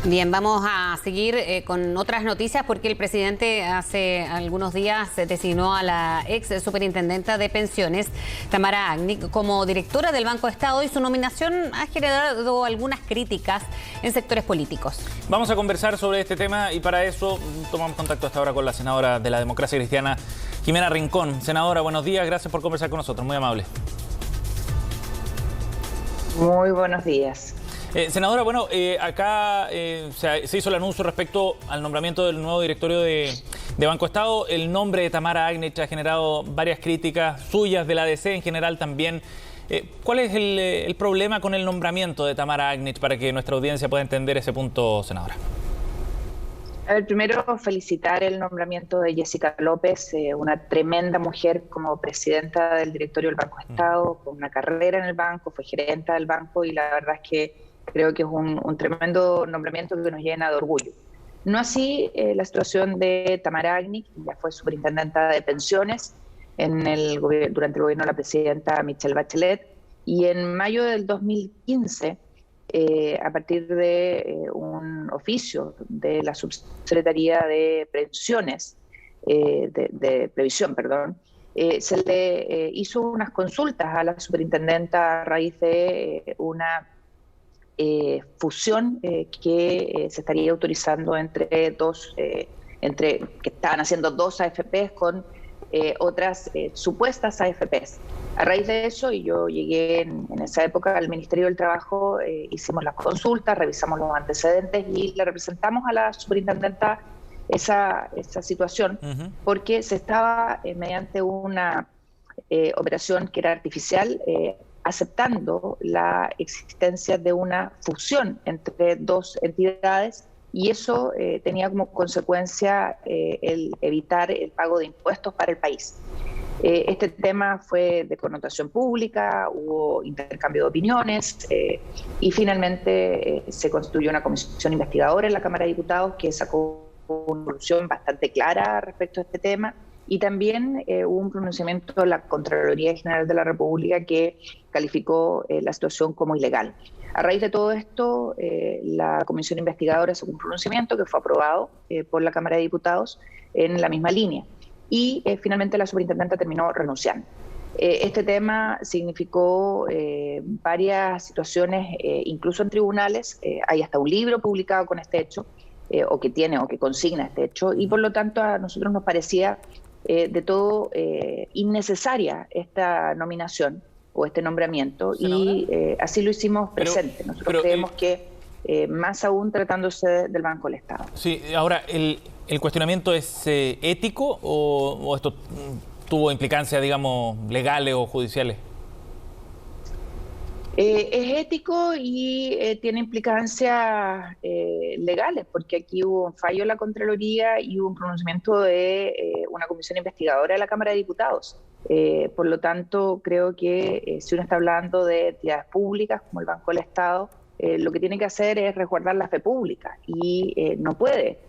Bien, vamos a seguir con otras noticias porque el presidente hace algunos días designó a la ex superintendenta de pensiones, Tamara Agnic, como directora del Banco Estado, y su nominación ha generado algunas críticas en sectores políticos. Vamos a conversar sobre este tema y para eso tomamos contacto hasta ahora con la senadora de la Democracia Cristiana, Jimena Rincón. Senadora, buenos días, gracias por conversar con nosotros, muy amable. Muy buenos días. Senadora, bueno, acá se hizo el anuncio respecto al nombramiento del nuevo directorio de Banco Estado. El nombre de Tamara Agnic ha generado varias críticas suyas, de la ADC en general también. ¿Cuál es el problema con el nombramiento de Tamara Agnic para que nuestra audiencia pueda entender ese punto, senadora? A ver, primero felicitar el nombramiento de Jessica López, una tremenda mujer como presidenta del directorio del Banco Estado, con una carrera en el banco, fue gerenta del banco y la verdad es que creo que es un tremendo nombramiento que nos llena de orgullo. No así la situación de Tamara Agnic, que ya fue superintendenta de pensiones durante el gobierno de la presidenta Michelle Bachelet, y en mayo del 2015, a partir de un oficio de la Subsecretaría de Pensiones, de Previsión, perdón, se le hizo unas consultas a la superintendenta a raíz de una fusión que se estaría autorizando entre que estaban haciendo dos AFPs con otras supuestas AFPs. A raíz de eso, y yo llegué en esa época al Ministerio del Trabajo, hicimos las consultas, revisamos los antecedentes y le representamos a la superintendenta esa situación, porque se estaba mediante una operación que era artificial, aceptando la existencia de una fusión entre dos entidades, y eso tenía como consecuencia el evitar el pago de impuestos para el país. Este tema fue de connotación pública, hubo intercambio de opiniones y finalmente se constituyó una comisión investigadora en la Cámara de Diputados que sacó una solución bastante clara respecto a este tema. Y también hubo un pronunciamiento de la Contraloría General de la República que calificó la situación como ilegal. A raíz de todo esto, la Comisión Investigadora sacó un pronunciamiento que fue aprobado por la Cámara de Diputados en la misma línea. Y finalmente la superintendente terminó renunciando. Este tema significó varias situaciones, incluso en tribunales. Hay hasta un libro publicado con este hecho, o que consigna este hecho, y por lo tanto a nosotros nos parecía de todo innecesaria esta nominación o este nombramiento, y así lo hicimos presente. Nosotros creemos que más aún tratándose del Banco del Estado. Sí, ahora, ¿el cuestionamiento es ético o esto tuvo implicancias, digamos, legales o judiciales? Es ético y tiene implicancias legales, porque aquí hubo un fallo de la Contraloría y hubo un pronunciamiento de una comisión investigadora de la Cámara de Diputados. Por lo tanto, creo que si uno está hablando de entidades públicas como el Banco del Estado, lo que tiene que hacer es resguardar la fe pública y no puede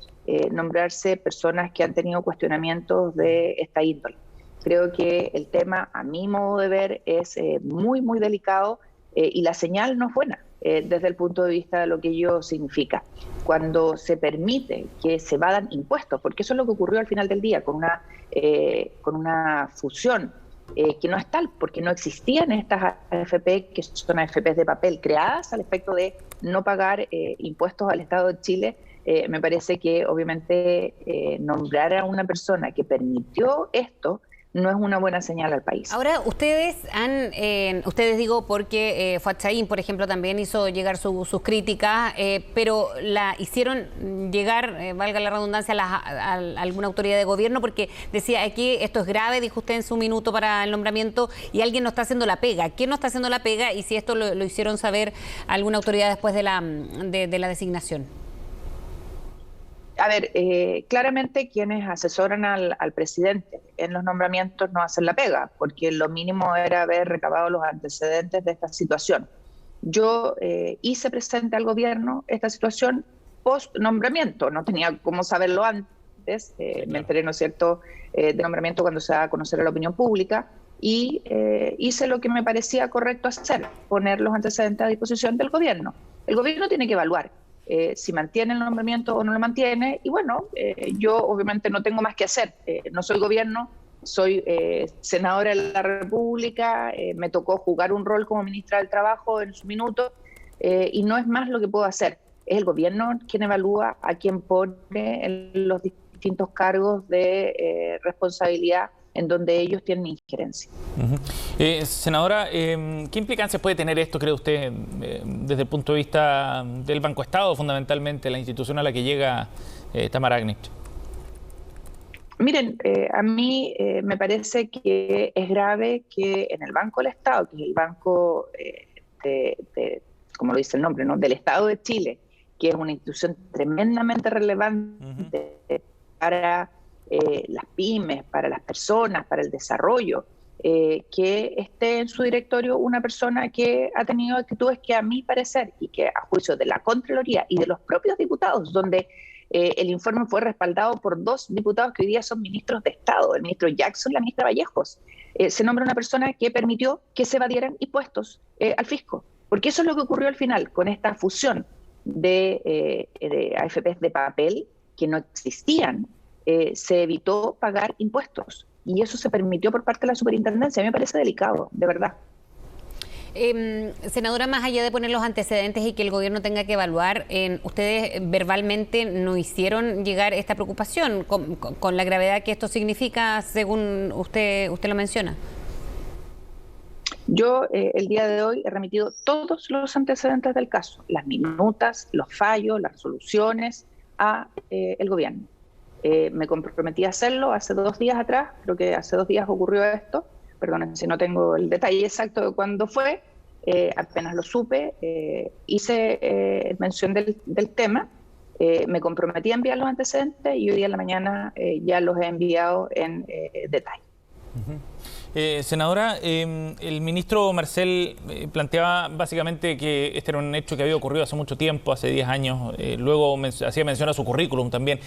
nombrarse personas que han tenido cuestionamientos de esta índole. Creo que el tema, a mi modo de ver, es muy, muy delicado. Y la señal no es buena desde el punto de vista de lo que ello significa. Cuando se permite que se evadan impuestos, porque eso es lo que ocurrió al final del día con una fusión que no es tal, porque no existían estas AFP, que son AFPs de papel, creadas al efecto de no pagar impuestos al Estado de Chile. Me parece que obviamente nombrar a una persona que permitió esto no es una buena señal al país. Ahora, ustedes digo, porque Fuatchaín, por ejemplo, también hizo llegar sus críticas, pero la hicieron llegar, valga la redundancia, a alguna autoridad de gobierno, porque decía aquí, esto es grave, dijo usted en su minuto para el nombramiento, y alguien no está haciendo la pega. ¿Quién no está haciendo la pega? Y si esto lo hicieron saber a alguna autoridad después de la designación. A ver, claramente quienes asesoran al presidente en los nombramientos no hacen la pega, porque lo mínimo era haber recabado los antecedentes de esta situación. Yo hice presente al gobierno esta situación post-nombramiento, no tenía cómo saberlo antes, me enteré, ¿no es cierto?, de nombramiento cuando se da a conocer a la opinión pública, y hice lo que me parecía correcto hacer, poner los antecedentes a disposición del gobierno. El gobierno tiene que evaluar si mantiene el nombramiento o no lo mantiene. Y bueno, yo obviamente no tengo más que hacer. No soy gobierno, soy senadora de la República, me tocó jugar un rol como ministra del Trabajo en su minuto, y no es más lo que puedo hacer. Es el gobierno quien evalúa a quien pone en los distintos cargos de responsabilidad en donde ellos tienen injerencia. Senadora, ¿qué implicancias puede tener esto, cree usted, desde el punto de vista del Banco Estado, fundamentalmente, la institución a la que llega Tamara Agnich? Miren, a mí me parece que es grave que en el Banco del Estado, que es el banco, como lo dice el nombre, ¿no?, del Estado de Chile, que es una institución tremendamente relevante para las pymes, para las personas, para el desarrollo, que esté en su directorio una persona que ha tenido actitudes que a mi parecer, y que a juicio de la Contraloría y de los propios diputados, donde el informe fue respaldado por 2 diputados que hoy día son ministros de Estado, el ministro Jackson y la ministra Vallejos, se nombra una persona que permitió que se evadieran impuestos al fisco, porque eso es lo que ocurrió al final con esta fusión de AFPs de papel que no existían. Se evitó pagar impuestos y eso se permitió por parte de la superintendencia. A mí me parece delicado, de verdad. Senadora, más allá de poner los antecedentes y que el gobierno tenga que evaluar, ustedes verbalmente no hicieron llegar esta preocupación con la gravedad que esto significa, según usted lo menciona. Yo el día de hoy he remitido todos los antecedentes del caso, las minutas, los fallos, las resoluciones a el gobierno. Me comprometí a hacerlo hace 2 días atrás, creo que hace 2 días ocurrió esto, perdonen si no tengo el detalle exacto de cuándo fue, apenas lo supe, hice mención del tema, me comprometí a enviar los antecedentes y hoy día en la mañana ya los he enviado en detalle. Senadora, el ministro Marcel planteaba básicamente que este era un hecho que había ocurrido hace mucho tiempo, hace 10 años, luego hacía mención a su currículum también.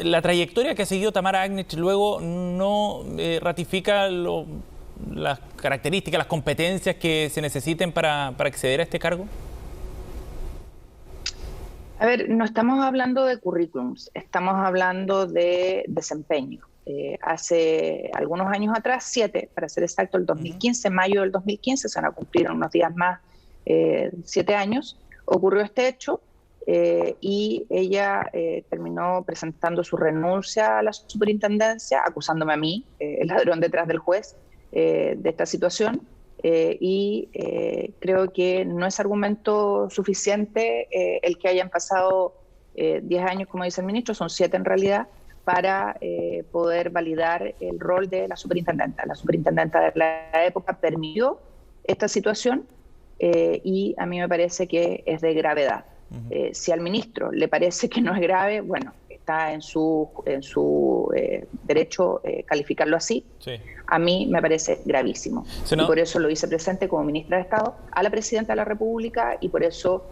La trayectoria que ha seguido Tamara Agnich luego no ratifica las características, las competencias que se necesiten para acceder a este cargo. A ver, no estamos hablando de currículums, estamos hablando de desempeño. Hace algunos años atrás, 7, para ser exacto, el 2015, mayo del 2015, se van a cumplir unos días más, 7 años, ocurrió este hecho y ella terminó presentando su renuncia a la superintendencia, acusándome a mí, el ladrón detrás del juez, de esta situación. Y creo que no es argumento suficiente el que hayan pasado 10 años, como dice el ministro, son 7 en realidad, para poder validar el rol de la superintendenta. La superintendenta de la época permitió esta situación y a mí me parece que es de gravedad. Si al ministro le parece que no es grave, bueno, está en su derecho calificarlo así. Sí. A mí me parece gravísimo. Y por eso lo hice presente como ministra de Estado a la presidenta de la República y por eso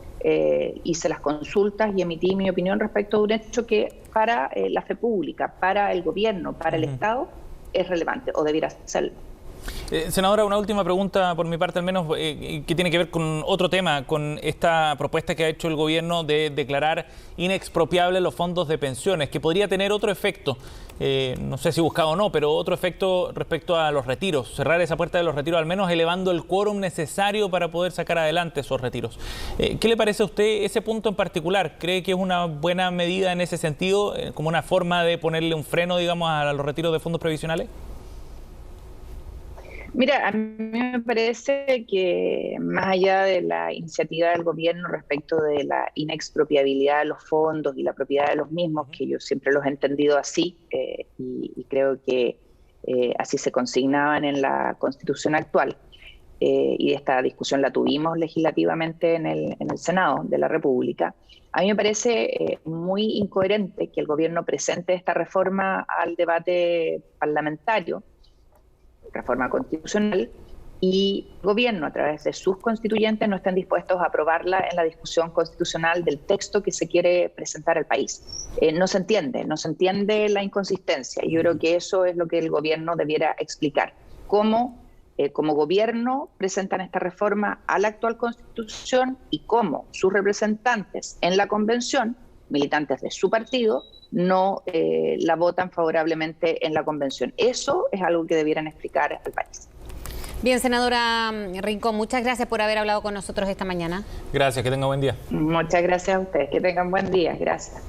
hice las consultas y emití mi opinión respecto de un hecho que para la fe pública, para el gobierno, para el Estado, es relevante o debiera serlo. Senadora, una última pregunta por mi parte al menos, que tiene que ver con otro tema, con esta propuesta que ha hecho el gobierno de declarar inexpropiables los fondos de pensiones, que podría tener otro efecto, no sé si buscado o no, pero otro efecto respecto a los retiros, cerrar esa puerta de los retiros, al menos elevando el quórum necesario para poder sacar adelante esos retiros. ¿Qué le parece a usted ese punto en particular? ¿Cree que es una buena medida en ese sentido, como una forma de ponerle un freno, digamos, a los retiros de fondos previsionales? Mira, a mí me parece que más allá de la iniciativa del gobierno respecto de la inexpropiabilidad de los fondos y la propiedad de los mismos, que yo siempre los he entendido así y creo que así se consignaban en la Constitución actual, y esta discusión la tuvimos legislativamente en el Senado de la República, a mí me parece muy incoherente que el gobierno presente esta reforma al debate parlamentario, reforma constitucional, y el gobierno a través de sus constituyentes no están dispuestos a aprobarla en la discusión constitucional del texto que se quiere presentar al país. No se entiende la inconsistencia. Yo creo que eso es lo que el gobierno debiera explicar. ¿Cómo como gobierno presentan esta reforma a la actual Constitución y cómo sus representantes en la convención, militantes de su partido, no la votan favorablemente en la convención. Eso es algo que debieran explicar al país. Bien, senadora Rincón, muchas gracias por haber hablado con nosotros esta mañana. Gracias, que tenga buen día. Muchas gracias a ustedes, que tengan buen día. Gracias.